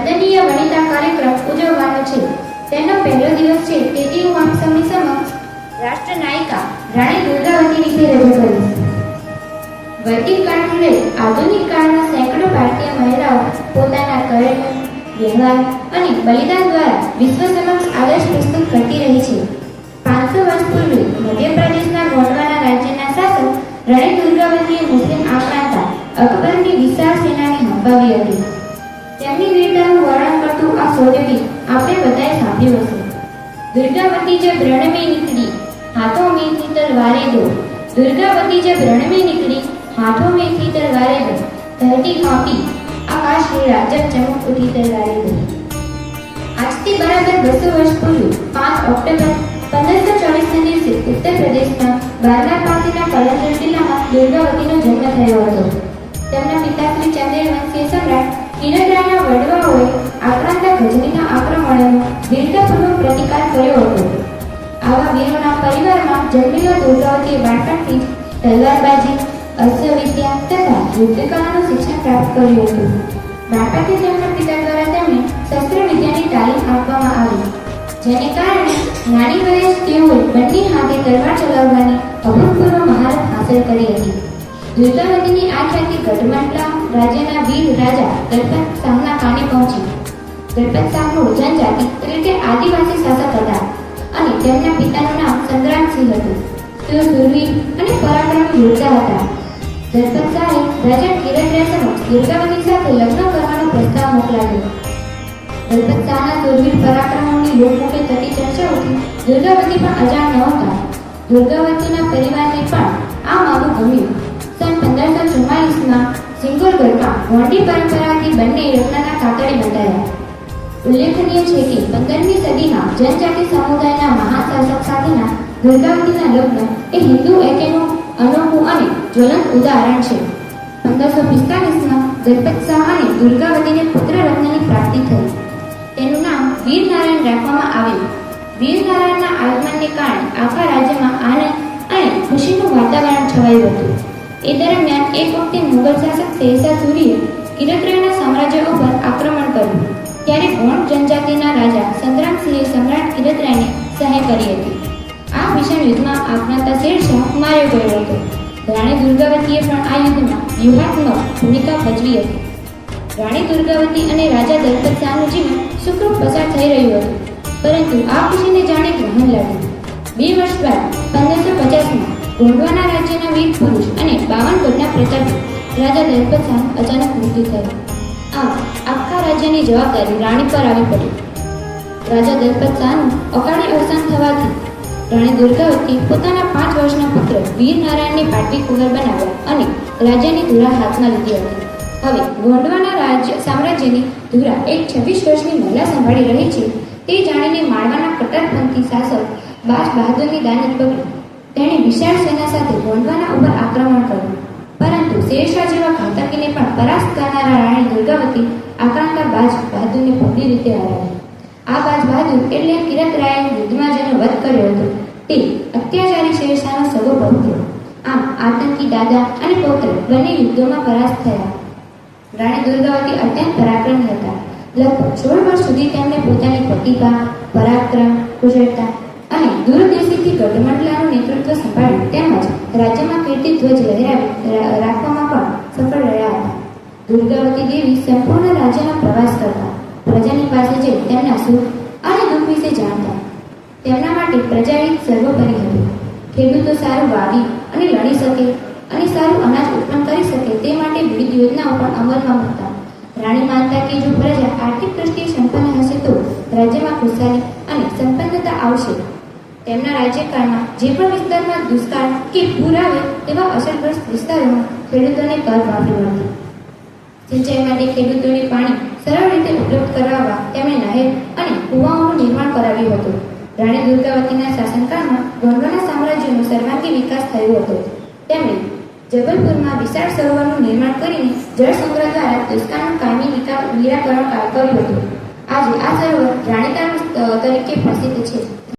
વંદનીય વનિતા કાર્યક્રમ ઉજવવાનો છે। તેનો પહેલો દિવસ છે, તેથી હું આપ સૌની સમક્ષ રાષ્ટ્ર નાયિકા રાણી દુર્ગાવતી વિશે રજૂ કરીશ। વૈદિક કાળથી લઈ આધુનિક કાળમાં સેંકડો ભારતીય મહિલાઓ પોતાના કર્મ, વ્યવહાર અને બલિદાન દ્વારા વિશ્વ સમક્ષ આદર્શ પ્રસ્તુત કરતી રહી છે। 500 વર્ષ પૂર્વે મધ્યપ્રદેશના ગોંડવાના રાજ્યના શાસક રાણી દુર્ગાવતીએ મુસ્લિમ આક્રાંતા અકબરની વિશાળ સેનાને હંફાવી હતી। તેમની વીરતાનું વર્ણન કરતું આ શૌર્ય ગીત આપણે બધાએ સાંભળ્યું હશે। દુર્ગાવતી જબ રણ में निकली हाथों में थी तलवारें दो, दुर्गावती जब रण में निकली हाथों में थी तलवारें दो, धरती कांपी आकाश हिला जब चमक उठी तलवारें दो। આજથી બરાબર 200 વર્ષ પૂર્વે 5 ઓક્ટોબર 1540ના દિવસે ઉત્તર પ્રદેશના બારનાથ પાસેના કલંદર જિલ્લામાં દુર્ગાવતીનો જન્મ થયો હતો। તેમના પિતા શ્રી ચંદ્રવંશીય સમ્રાટ કિરદરાયના વડવાઓએ આક્રાંતા ગજનીના આક્રમણોનો વીરતાપૂર્વક પ્રતિકાર કર્યો હતો। આવા વીરોના પરિવારમાં જન્મેલા દુર્ગાવતીએ બાળપણથી જ તલવારબાજી, અસ્ત્રવિદ્યા તથા યુદ્ધકલાનું શિક્ષણ પ્રાપ્ત કર્યું હતું। બાળપણથી તેમના પિતા દ્વારા તેમને શસ્ત્ર વિદ્યાની તાલીમ આપવામાં આવી, જેને કારણે નાની વયે તેઓએ બંને હાથે તલવાર ચલાવવાની અભૂતપૂર્વ મહારત હાંસલ કરી હતી। દુર્ગાવતીની આ ખ્યાતિ ગઢમંડલા રાજ્યના વીર રાજા ગણપત શાહના કાને પહોંચી। ગણપત શાહ મૂળ જનજાતિ એટલે કે આદિવાસી શાસક હતા અને તેમના પિતાનું નામ સંગ્રામસિંહ હતું। તેઓ શૂરવીર અને પરાક્રમી યોદ્ધા હતા। ગણપત શાહે રાજા કિરદરાય સમક્ષ દુર્ગાવતી સાથે લગ્ન કરવાનો પ્રસ્તાવ મોકલાવ્યો। ગણપત શાહના શૂરવીર પરાક્રમોની લોકમુખે થતી ચર્ચાઓથી દુર્ગાવતી પણ અજાણ નહોતા। દુર્ગાવતીના પરિવારને પણ આ મામું ગમ્યું। સન 1544માં સિંગોરગઢમાં ગોંડી પરંપરાથી બંને રત્નના કાતડે બંધાયા। ઉલ્લેખનીય છે કે 15મી સદીમાં જનજાતિ સમુદાયના મહાશાસક સાથેના દુર્ગાવતીના લગ્ન એ હિન્દુ ઐક્યનું અનોખું અને જ્વલંત ઉદાહરણ છે। 1545માં ગણપત શાહ અને દુર્ગાવતીને પુત્ર રત્નની પ્રાપ્તિ થઈ। તેનું નામ વીરનારાયણ રાખવામાં આવ્યું। વીરનારાયણના આગમનને કારણે આખા રાજ્યમાં આનંદ અને ખુશીનું વાતાવરણ છવાયું હતું। એ દરમિયાન એક વખતે મુગલ શાસક શેરશાહ સૂરીએ કિરદરાયના સામ્રાજ્ય ઉપર આક્રમણ કર્યું, ત્યારે ગોંડ જનજાતિના રાજા સંગ્રામસિંહે સમ્રાટ કિરદરાયને સહાય કરી હતી। આ ભીષણ યુદ્ધમાં આક્રાંતા શેરશાહ માર્યો ગયો હતો। રાણી દુર્ગાવતીએ પણ આ યુદ્ધમાં વ્યૂહાત્મક ભૂમિકા ભજવી હતી। રાણી દુર્ગાવતી અને રાજા દલપત શાહનું જીવન સુખરૂપ પસાર થઈ રહ્યું હતું, પરંતુ આ ખુશીને જાણે ગ્રહણ લાગ્યું। 2 વર્ષ બાદ 1550માં ગોંડવાના રાજ્યના વીર પુરુષ અને 52 ગઢના પ્રતાપી રાજા દલપત શાહ અચાનક મૃત્યુ થયું। આમ આખા રાજ્યની જવાબદારી રાણી પર આવી પડી। રાજા દલપત શાહનું અકાળે અવસાન થવાથી રાણી દુર્ગાવતી પોતાના 5 વર્ષના પુત્ર વીરનારાયણને પાટવી કુંવર બનાવ્યા અને રાજ્યની ધુરા હાથમાં લીધી હતી। હવે ગોંડવાના સામ્રાજ્યની ધુરા એક 26 વર્ષની મહિલા સંભાળી રહી છે, તે જાણીને માળવાના કટ્ટરપંથી શાસક બાજ બહાદુરની દાનત પકડી તેણે વિશાળ સેના સાથે ગોંડવાના ઉપર આક્રમણ કર્યું, પરંતુ શેરશાહ જેવા ઘાતકીને પણ પરાસ્ત કરનારા રાણી દુર્ગાવતી આક્રાંતા બાજ બહાદુરને પૂરી રીતે હરાવી। આ બાજ બહાદુર એટલે કિરદરાયે યુદ્ધમાં જેનો વધ કર્યો હતો તે અત્યાચારી શેરશાહનો સગો પૌત્ર। આમ આતંકી દાદા અને પૌત્ર બંને યુદ્ધોમાં પરાસ્ત થયા। રાણી દુર્ગાવતી અત્યંત પરાક્રમી હતા। લગભગ 16 વર્ષ સુધી તેમણે પોતાની પ્રતિભા, પરાક્રમ, કુશળતા અને દૂરદેશીથી ગઢમંડલાનું નેતૃત્વ સંભાળ્યું, તેમજ રાજ્યમાં કીર્તિ ધ્વજ લહેરાવી રાખવામાં પણ સફળ રહ્યા હતા। દુર્ગાવતી દેવી સંપૂર્ણ રાજ્યનો પ્રવાસ કરતા, પ્રજાની પાસે જઈ તેમના સુખ અને દુઃખ વિશે જાણતા। તેમના માટે પ્રજાહિત સર્વોપરી હતું। ખેડૂતો સારું વાવી અને લણી શકે અને સારું અનાજ ઉત્પન્ન કરી શકે તે માટે વિવિધ યોજનાઓ પણ અમલમાં મૂકતા। રાણી માનતા કે જો પ્રજા આર્થિક દ્રષ્ટિએ સંપન્ન હશે તો રાજ્યમાં ખુશહાલી અને સંપન્નતા આવશે। તેમના રાજ્યકાળમાં જે પણ વિસ્તારમાં દુષ્કાળ કે પૂર આવે તેવા અસરગ્રસ્ત વિસ્તારોમાં ખેડૂતોને કર્જમાફી મળતી। સિંચાઈ માટે ખેડૂતોને પાણી સરળ રીતે ઉપલબ્ધ કરાવવા તેમણે નહેર અને કુવાઓનું નિર્માણ કરાવ્યું હતું। રાણી દુર્ગાવતીના શાસનકાળમાં ગોંડવાના સામ્રાજ્યનો સર્વાંગી વિકાસ થયો હતો। તેમણે જબલપુરમાં વિશાળ સરોવરનું નિર્માણ કરીને જળ સંગ્રહ દ્વારા દુષ્કાળનું કાયમી નિરાકરણ કર્યું હતું। આજે આ સરોવર રાણીતાલ તરીકે પ્રસિદ્ધ છે।